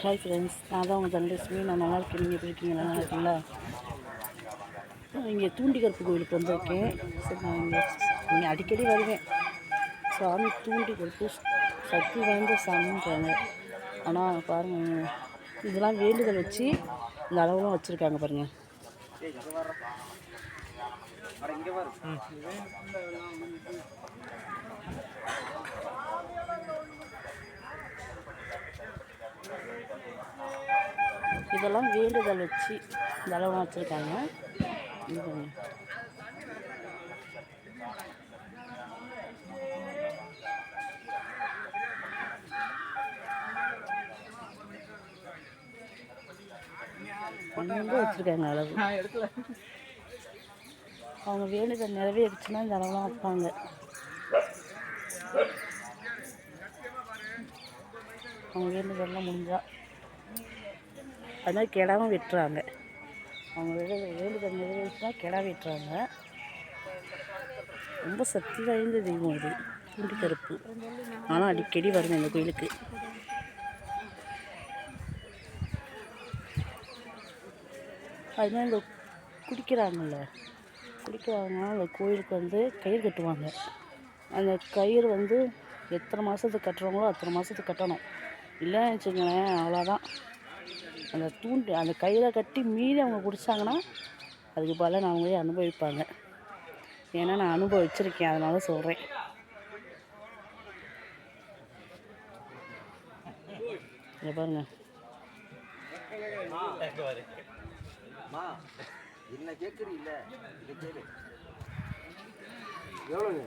Hi friends, நான் தான் உங்கள் தனலட்சுமி. நான் நல்லா இருக்கேன். நீங்கள் எப்படி இருக்கீங்க? நல்லா இருக்கீங்களா? இங்கே தூண்டிகருப்பு கோயிலுக்கு வந்திருக்கேன். சரி, நான் இங்கே அடிக்கடி வருவேன். சாமி தூண்டிகருப்பு சக்தி வாய்ந்த சாமின்றாங்க. ஆனால் பாருங்கள், இதெல்லாம் வேண்டுதல் வச்சு இந்த அளவுலாம் வச்சுருக்காங்க பாருங்கள். இதெல்லாம் வேண்டுதல் வச்சு இந்த அளவுலாம் வச்சுருக்காங்க. அங்கங்கே வச்சுருக்காங்க அளவு. அவங்க வேண்டுதல் நிறைவேறிச்சுன்னா இந்த அளவுலாம் வைப்பாங்க. அவங்க வேண்டுதல்லாம் முடிஞ்சா அதனால் கிடாவும் வெட்டுறாங்க. அவங்க வேண்டுதல் நிறைவேறிச்சுன்னா கிடா வெட்டுறாங்க. ரொம்ப சக்தி வாய்ந்த தெய்வம் இது தூண்டிகருப்பு. ஆனால் அடிக்கடி வருவேன் இந்த கோயிலுக்கு. அதுமாதிரி இந்த குடிக்கிறாங்கல்ல, அந்த கோயிலுக்கு வந்து கயிறு கட்டுவாங்க. அந்த கயிறு வந்து எத்தனை மாதத்துக்கு கட்டுறவங்களோ அத்தனை மாதத்துக்கு கட்டணும். இல்லைன்னு வச்சுக்கோங்களேன், அவ்வளோதான். அந்த கயிறை கட்டி மீறி அவங்க குடித்தாங்கன்னா அதுக்கு பலன் அவங்களே அனுபவிப்பாங்க. ஏன்னா நான் அனுபவிச்சிருக்கேன், அதனால சொல்கிறேன். இதை பாருங்க. என்ன கேட்குறீல்ல, இதை கேளு. எவ்வளோங்க?